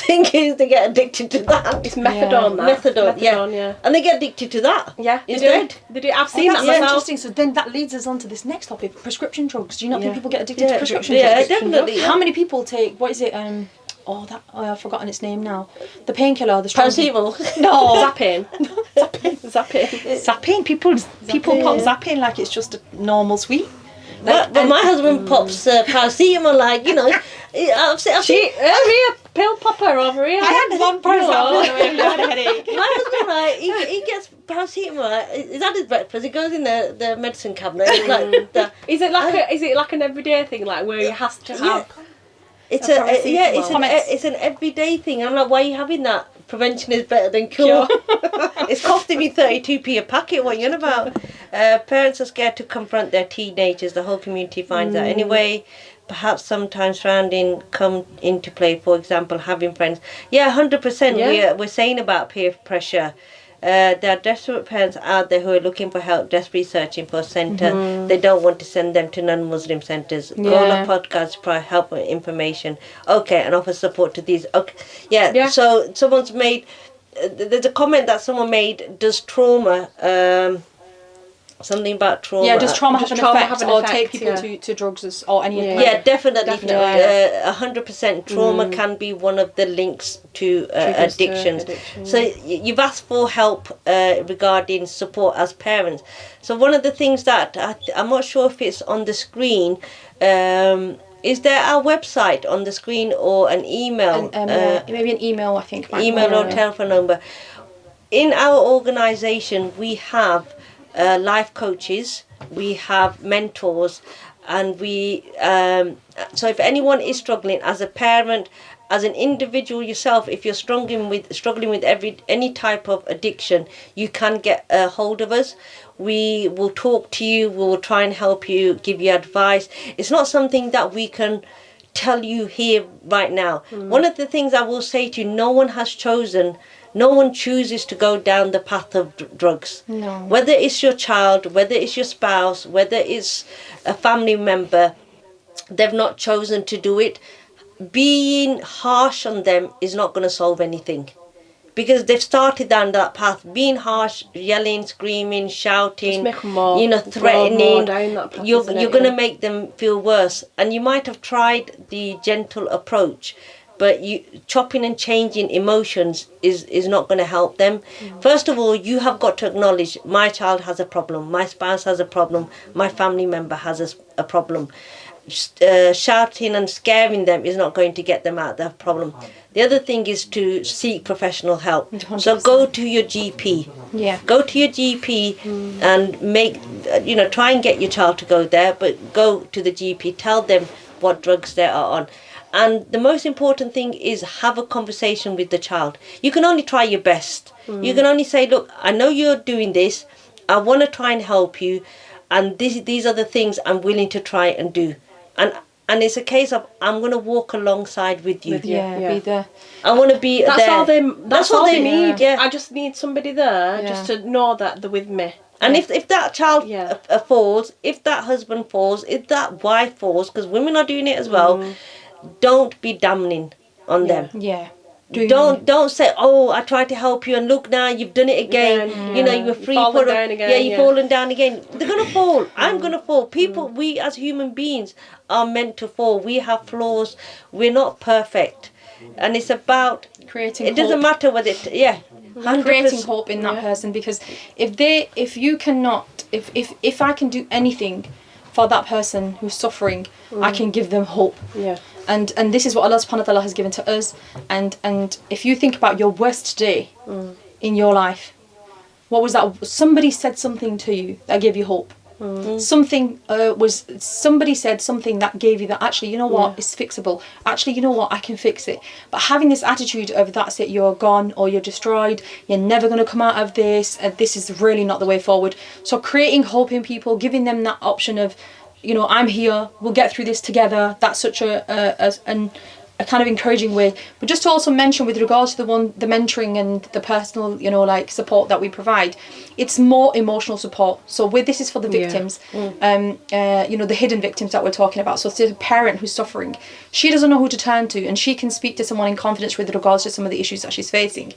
Thing is, they get addicted to that. It's methadone. Methadone, yeah. And they get addicted to that. Yeah, instead. They do. I've seen that myself. Interesting. So then that leads us on to this next topic: prescription drugs. Do you not think people get addicted to prescription drugs? Yeah, definitely. How many people take? What is it? I've forgotten its name now. The painkiller, the paracetamol. No, Zapping. Zapping. People pop Zapping like it's just a normal sweet. But my husband pops paracetamol, like, you know. I've seen a pill popper over here. I had one paracetamol. I had a headache. My husband, right, he gets paracetamol. He's had his breakfast. He goes in the medicine cabinet. Is it like an everyday thing, like where he has to have? It's an everyday thing. I'm like, why are you having that? Prevention is better than cure. It's costing me 32p a packet. What are you on about? Parents are scared to confront their teenagers. The whole community finds that anyway. Perhaps sometimes surrounding come into play. For example, having friends. Yeah, 100%. We're saying about peer pressure. There are desperate parents out there who are looking for help, desperately searching for a centre. They don't want to send them to non-Muslim centres. Call a podcast, provide help and information. Okay, and offer support to these. Okay, So someone's made. There's a comment that someone made. Does trauma? Something about trauma. Yeah, does trauma have an effect, or take people to drugs or any? Yeah, definitely. 100%. Trauma can be one of the links to addictions. So you've asked for help regarding support as parents. So one of the things that I'm not sure if it's on the screen. Is there our website on the screen or an email? Maybe an email, I think. Email or telephone number. In our organisation, we have life coaches, we have mentors, and we so if anyone is struggling as a parent, as an individual yourself, if you're struggling with any type of addiction, you can get a hold of us. We will talk to you, we will try and help you, give you advice. It's not something that we can tell you here right now. One of the things I will say to you, no one chooses to go down the path of drugs. No. Whether it's your child, whether it's your spouse, whether it's a family member, they've not chosen to do it. Being harsh on them is not going to solve anything, because they've started down that path. Being harsh, yelling, screaming, shouting, threatening, you're going to make them feel worse. And you might have tried the gentle approach, but chopping and changing emotions is not going to help them. First of all, you have got to acknowledge, my child has a problem, my spouse has a problem, my family member has a problem. Shouting and scaring them is not going to get them out of the problem. The other thing is to seek professional help. 100%. So go to your GP. Yeah. Go to your GP and make, try and get your child to go there, but go to the GP, tell them what drugs they are on. And the most important thing is have a conversation with the child. You can only try your best. You can only say, look, I know you're doing this. I want to try and help you. And these are the things I'm willing to try and do. And it's a case of, I'm going to walk alongside with you. Be there. I want to be that's there. That's all they need. Yeah. I just need somebody there just to know that they're with me. And if that child falls, if that husband falls, if that wife falls, because women are doing it as well, don't be damning on them. Yeah. Don't say, oh, I tried to help you and look now you've done it again. You were free for down again. Yeah, you've fallen down again. They're gonna fall. I'm gonna fall. People, we as human beings are meant to fall. We have flaws. We're not perfect, and it's about creating. It doesn't matter whether it. Yeah. 100%. Creating hope in that person, because if you cannot, if I can do anything for that person who's suffering, I can give them hope. Yeah. And this is what Allah subhanahu wa ta'ala has given to us. And if you think about your worst day in your life, what was that? Somebody said something to you that gave you hope. Somebody said something that gave you that, actually, you know what, it's fixable. Actually, you know what, I can fix it. But having this attitude of, that's it, you're gone or you're destroyed, you're never going to come out of this, this is really not the way forward. So creating hope in people, giving them that option of, I'm here, we'll get through this together. That's such a kind of encouraging way. But just to also mention, with regards to the mentoring and the personal, support that we provide, it's more emotional support. So this is for the victims, the hidden victims that we're talking about. So it's a parent who's suffering. She doesn't know who to turn to, and she can speak to someone in confidence with regards to some of the issues that she's facing,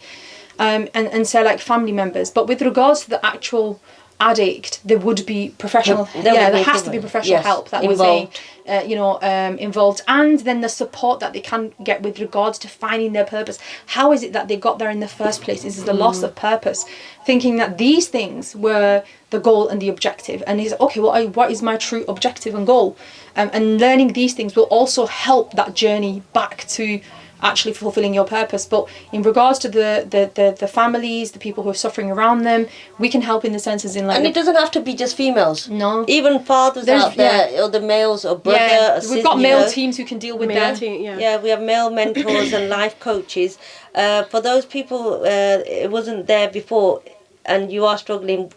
and say, like, family members. But with regards to the actual addict, there would be professional. There has to be professional help that involved. Involved, and then the support that they can get with regards to finding their purpose. How is it that they got there in the first place? Is the loss of purpose, thinking that these things were the goal and the objective, and is okay. What is my true objective and goal? And learning these things will also help that journey back to actually fulfilling your purpose. But in regards to the families, the people who are suffering around them, we can help in the senses in, like, and it doesn't have to be just females. No, even fathers out there, or the males, or brother. We've got male teams who can deal with that. We have male mentors and life coaches. For those people, it wasn't there before, and you are struggling,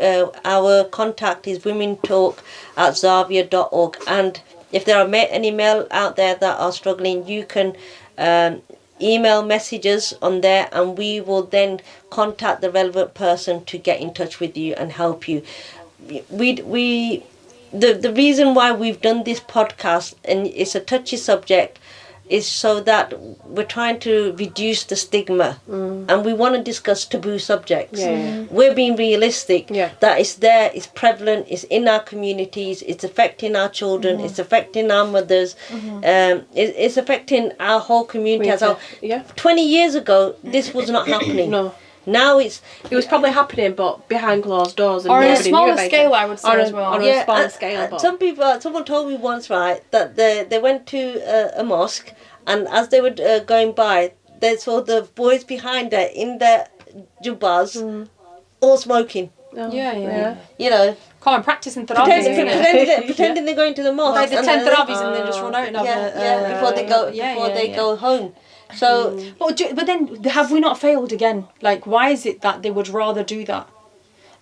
our contact is womentalk@zavia.org. And if there are any male out there that are struggling, you can email messages on there, and we will then contact the relevant person to get in touch with you and help you. The reason why we've done this podcast, and it's a touchy subject, is so that we're trying to reduce the stigma, and we want to discuss taboo subjects. We're being realistic that it's there, it's prevalent, it's in our communities, it's affecting our children, it's affecting our mothers, it's affecting our whole community as well. 20 years ago, this was not happening. No. Now it was probably happening, but behind closed doors, and or on a smaller scale, I would say, as well. On a smaller scale. But someone told me once, right, that they went to a mosque, and as they were going by, they saw the boys behind her in their jubbas, all smoking. You know, common practice in Tarawis, isn't it? pretending they're going to the mosque. Like the 10 Tarawis and then just run out and have before they go home. So, but then have we not failed again? Like, why is it that they would rather do that?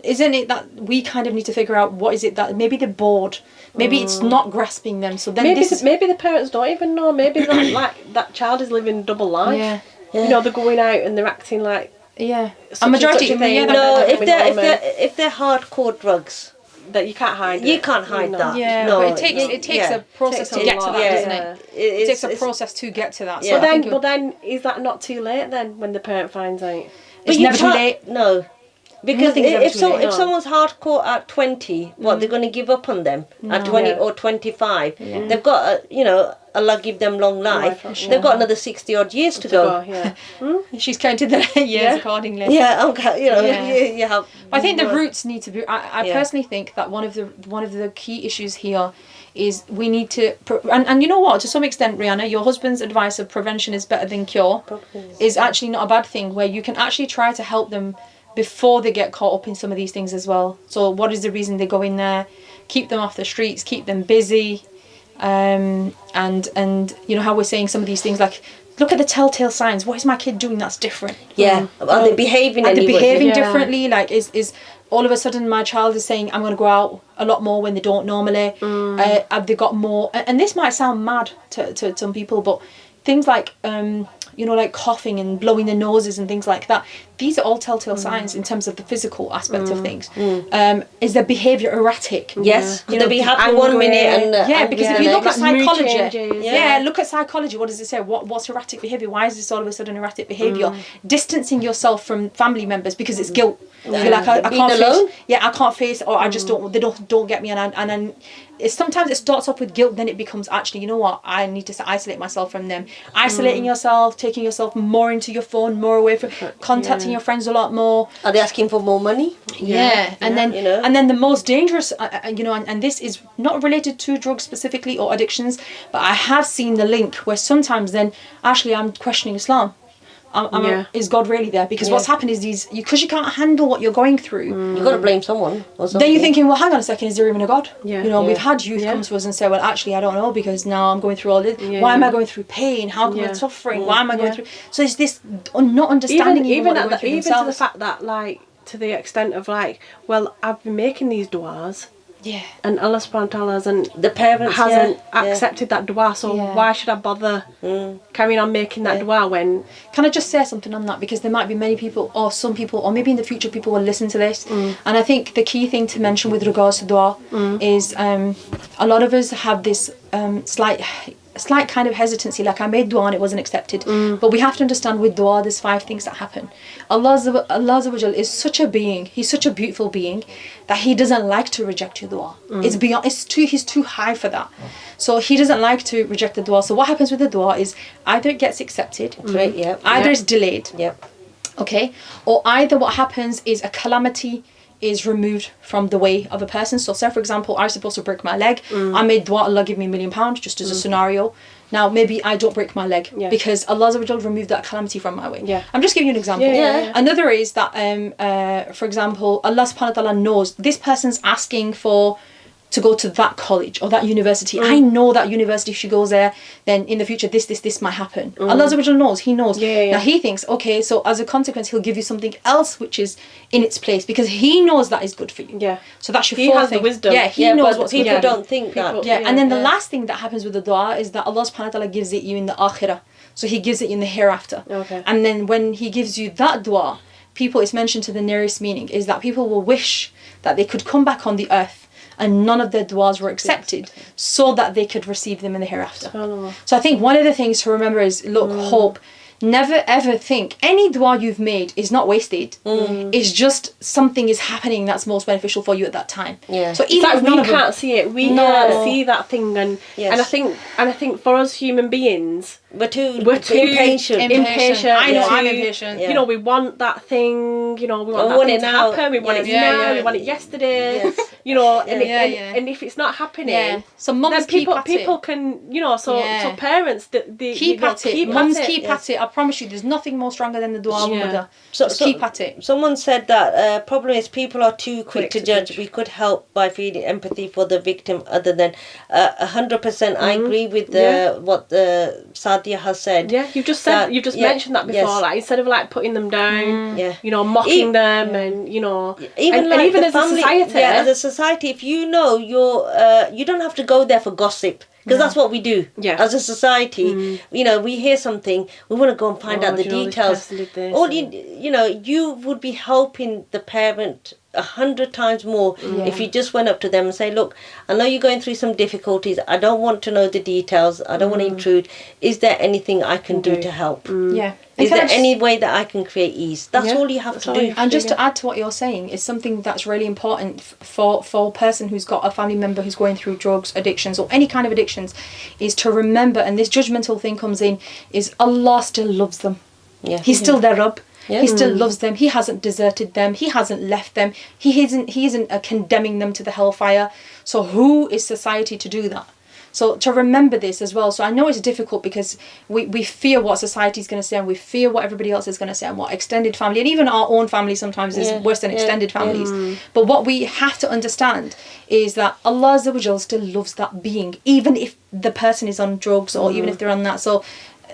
Isn't it that we kind of need to figure out what is it that maybe they're bored, maybe it's not grasping them. So then maybe the parents don't even know. Maybe that child is living double life. Yeah. You know, they're going out and they're acting like a majority. If they're hardcore drugs, that you can't hide. You can't hide that. Yeah, no, but it takes a process to get to that, doesn't it? It takes a process to get to that. So but then is that not too late then when the parent finds out? It's never too late. No. Because if someone's hardcore at 20, they're going to give up on them at 20 or 25. Yeah. They've got, Allah give them long life. They've got another 60 odd years to go. She's counted the years accordingly. Yeah, okay. You have. I think the roots need to be. I personally think that one of the key issues here is we need to and you know what, to some extent, Rihanna, your husband's advice of prevention is better than cure is actually not a bad thing, where you can actually try to help them before they get caught up in some of these things as well. So what is the reason they go in there? Keep them off the streets, keep them busy, and you know how we're saying some of these things, like look at the telltale signs. What is my kid doing that's different? Yeah. Are they behaving? Are they behaving differently? Like is all of a sudden my child is saying I'm going to go out a lot more when they don't normally? Have they got more? And this might sound mad to some people, but things like like coughing and blowing their noses and things like that, these are all telltale signs in terms of the physical aspect of things. Is their behaviour erratic? Yes. They'll be happy one minute and because if you look at psychology, look at psychology. What does it say? What's erratic behaviour? Why is this all of a sudden erratic behaviour? Distancing yourself from family members because it's guilt. You're like, I can't alone? I can't face, or I just don't. They don't get me, and then sometimes it starts off with guilt, then it becomes actually, you know what, I need to isolate myself from them. Isolating yourself, taking yourself more into your phone, more away from contacting your friends a lot more. Are they asking for more money? And then the most dangerous, and this is not related to drugs specifically or addictions, but I have seen the link where sometimes then actually I'm questioning Islam. Is God really there? Because what's happened is because you can't handle what you're going through. You've got to blame someone or something. Then you're thinking, well, hang on a second, is there even a God? We've had youth come to us and say, well, actually, I don't know, because now I'm going through all this. Why am I going through pain? How come I'm suffering? Why am I going through? So it's this not understanding even to the fact that, like, to the extent of, like, well, I've been making these du'as. Yeah. And Allah subhanahu wa ta'ala the parents hasn't accepted that dua, so why should I bother carrying on making that dua when... Can I just say something on that? Because there might be many people, or some people, or maybe in the future people will listen to this. And I think the key thing to mention with regards to dua is a lot of us have this slight kind of hesitancy, like I made dua and it wasn't accepted. But we have to understand with dua there's 5 things that happen. Allah is such a being, he's such a beautiful being that he doesn't like to reject your dua. He's too high for that. So he doesn't like to reject the dua. So what happens with the dua is either it gets accepted, either it's delayed, okay, or either what happens is a calamity is removed from the way of a person. So say for example, I was supposed to break my leg. I made dua, Allah give me £1 million, just as a scenario. Now maybe I don't break my leg because Allah removed that calamity from my way. I'm just giving you an example. Another is that for example, Allah subhanahu wa ta'ala knows this person's asking to go to that college or that university. I know that university, if she goes there, then in the future this might happen. Allah knows, he knows. Now he thinks, okay, so as a consequence he'll give you something else which is in its place because he knows that is good for you. So that's your He has the wisdom. He knows what's good. People don't think that. And then the last thing that happens with the dua is that Allah subhanahu wa ta'ala gives it you in the akhirah. So he gives it in the hereafter. And then when he gives you that dua, it's mentioned to the nearest meaning, is that people will wish that they could come back on the earth and none of their du'as were accepted so that they could receive them in the hereafter. So I think one of the things to remember is, look, hope. Never ever think any dua you've made is not wasted. It's just something is happening that's most beneficial for you at that time. So even if we can't see it, we can't see that thing, and I think for us human beings, we're too impatient. I know, I'm impatient. You know, we want that thing. You know, we want that thing to happen. We want it now. We want it yesterday. You know, and if it's not happening, so mums then people can, you know, so parents keep at it. Mums keep at it. promise you, there's nothing more stronger than the dua, brother. So keep at it. Someone said that problem is people are too quick to judge. We could help by feeling empathy for the victim. Other than 100%, I agree with what Sadia has said. Yeah, you've just mentioned that before. Like instead of like putting them down, mocking them, and even as family, a society, as a society, if you know you don't have to go there for gossip. Because that's what we do as a society. We hear something, we want to go and find out the details. You would be helping the parent 100 times more if you just went up to them and say, look, I know you're going through some difficulties. I don't want to know the details. I don't want to intrude. Is there anything I can do to help? Yeah. Is there any way that I can create ease? That's all you have to do. And just to add to what you're saying, is something that's really important for a person who's got a family member who's going through drugs, addictions, or any kind of addictions, is to remember, and this judgmental thing comes in, is Allah still loves them. Yeah. He's still their Rabb. Yeah. He still loves them. He hasn't deserted them. He hasn't left them. He isn't condemning them to the hellfire. So who is society to do that? So to remember this as well. So I know it's difficult because we fear what society's going to say, and we fear what everybody else is going to say, and what extended family, and even our own family sometimes is worse than extended families. But what we have to understand is that Allah Azza wa Jal still loves that being, even if the person is on drugs or even if they're on that. So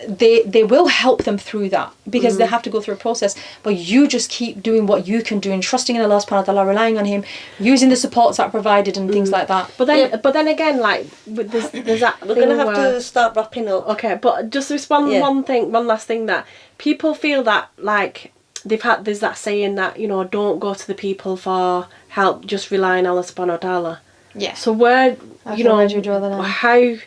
they will help them through that, because they have to go through a process. But you just keep doing what you can do and trusting in Allah subhanahu wa ta'ala, relying on Him, using the supports that are provided and things like that. But then again, like there's that we're gonna have to start wrapping up. Okay, but just respond one last thing, that people feel that like there's that saying that don't go to the people for help, just rely on Allah subhanahu wa ta'ala. Yeah. So where where do you draw the line? How?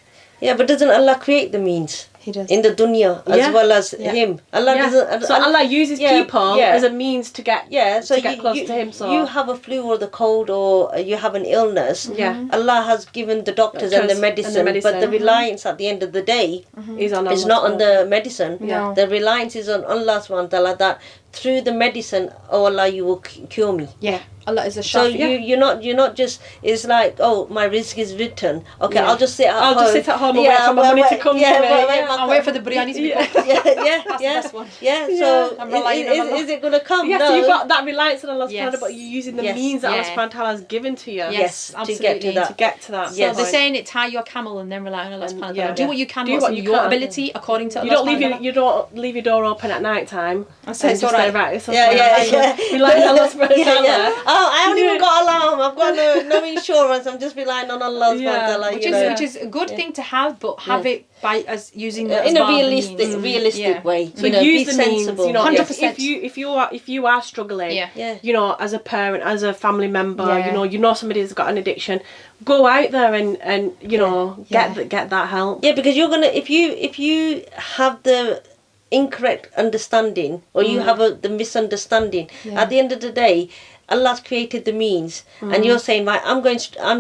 Yeah, but doesn't Allah create the means? He does. In the dunya as well as Him. Allah doesn't. So Allah uses people as a means to get get close to Him. So you have a flu or the cold, or you have an illness. Yeah. Allah has given the doctors and the medicine, but the reliance at the end of the day is on Allah. It's not on the medicine. No. The reliance is on Allah subhanahu wa ta'ala, that through the medicine, oh Allah, you will cure me. Yeah. Allah is a shafi. So you're not just, it's like, oh, my risk is written. Okay, I'll just sit at home. I'll just sit at home and wait for my money to come to me. I'll wait for the biryani to be cooked. That's the best one. So is it going to come? Yeah, no. so you've got that reliance on Allah subhanahu wa ta'ala, but you're using the means that Allah subhanahu wa ta'ala has given to you. Yes, absolutely. To get to that. So they're saying it, tie your camel and then rely on Allah subhanahu wa ta'ala. Do what you can, what's in your ability according to Allah subhanahu wa ta'ala. You don't leave your door open at night time. I say it's alright. Relying on Allah subhanahu wa ta'ala. Oh, I haven't even got alarm. I've got no insurance. I'm just relying on Allah subhanahu wa ta'ala. Which is a good thing to have, but have it by as using it in a realistic way. So use the sensible. means. 100%. If you are struggling, as a parent, as a family member, somebody that's got an addiction, go out there and get that help. Yeah, because you're gonna if you have the incorrect understanding, or you have the misunderstanding, at the end of the day, Allah's created the means, and you're saying, right, I'm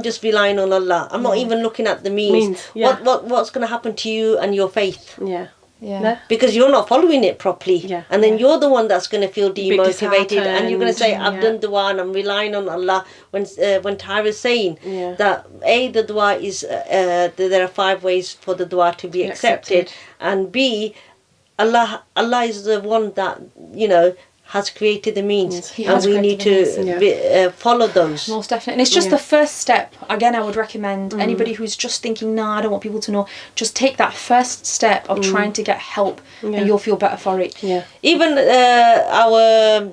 just relying on Allah. I'm not even looking at the means. What's going to happen to you and your faith? Yeah. Because you're not following it properly, and then you're the one that's going to feel demotivated, and you're going to say, I've done dua and I'm relying on Allah. When Tyra's saying that the dua is there are 5 ways for the dua to be accepted, and B, Allah is the one that has created the means, and we need to follow those. Most definitely. And it's just the first step. Again, I would recommend anybody who's just thinking, nah, I don't want people to know, just take that first step of trying to get help, and you'll feel better for it. Yeah. Even our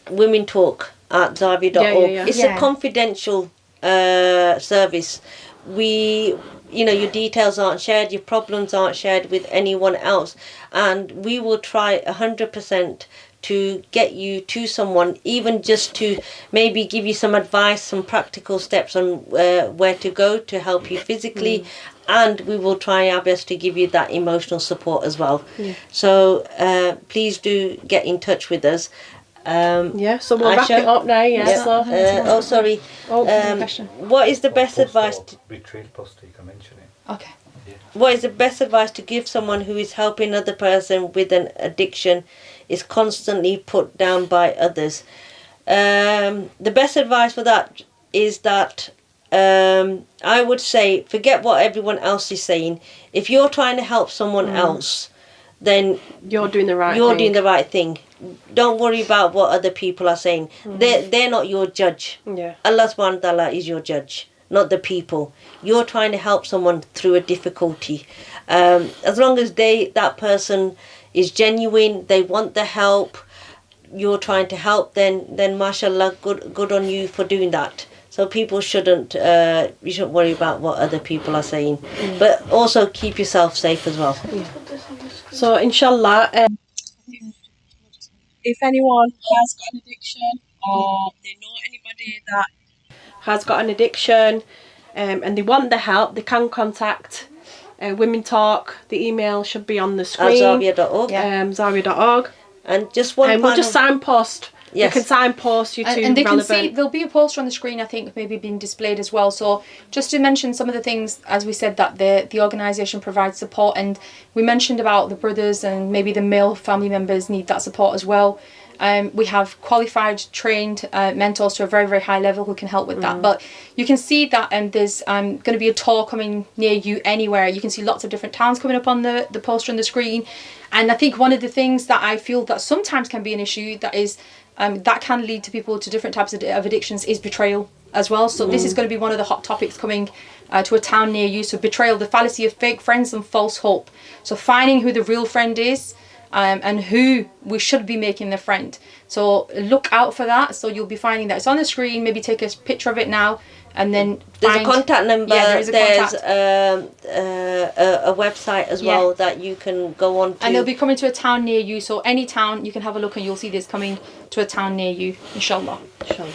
Womentalk at Zavi.org, it's a confidential service. Your details aren't shared, your problems aren't shared with anyone else, and we will try 100% to get you to someone, even just to maybe give you some advice, some practical steps on where to go to help you physically, and we will try our best to give you that emotional support as well. So please do get in touch with us. So we'll wrap it up now. What is the best advice What is the best advice to give someone who is helping another person with an addiction, is constantly put down by others? The best advice for that is that I would say, forget what everyone else is saying. If you're trying to help someone else, then you're doing the right you're thing. doing the right thing. Don't worry about what other people are saying. They're not your judge. Yeah. Allah subhanahu wa ta'ala is your judge, not the people. You're trying to help someone through a difficulty. As long as that person is genuine, they want the help, you're trying to help, then mashallah, good on you for doing that. So people shouldn't you shouldn't worry about what other people are saying, but also keep yourself safe as well. So inshallah, if anyone has got an addiction or they know anybody that has got an addiction and they want the help, they can contact Womentalk. The email should be on the screen. Zawiya.org. Zawiya.org. And just one And we'll just signpost. Yes. You can signpost you to and they relevant. can see, there'll be a poster on the screen, I think, maybe being displayed as well. So just to mention some of the things, as we said, that the organisation provides support, and we mentioned about the brothers and maybe the male family members need that support as well. We have qualified, trained mentors to a very, very high level who can help with that. But you can see that there's going to be a tour coming near you anywhere. You can see lots of different towns coming up on the poster on the screen. And I think one of the things that I feel that sometimes can be an issue that is that can lead to people to different types of addictions is betrayal as well. So this is going to be one of the hot topics coming to a town near you. So betrayal, the fallacy of fake friends and false hope. So finding who the real friend is and who we should be making the friend. So look out for that. So you'll be finding that it's on the screen. Maybe take a picture of it now and then there's a contact number. Yeah, there is a there's contact. A website as well that you can go on to. And they'll be coming to a town near you. So any town, you can have a look and you'll see this coming to a town near you, inshallah. Inshallah.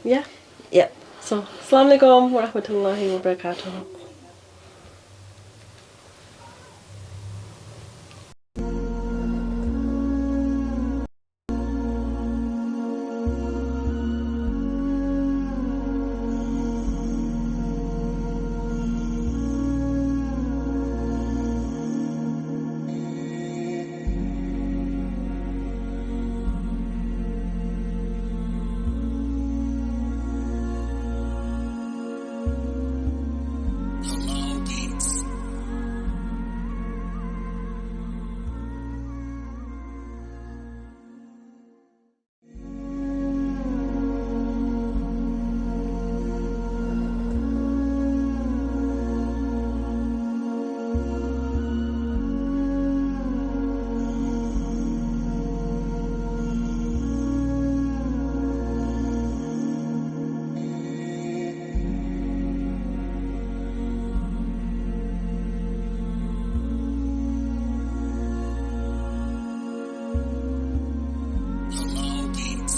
Yeah. Yeah. So, Assalamu alaikum wa rahmatullahi wa barakatuh.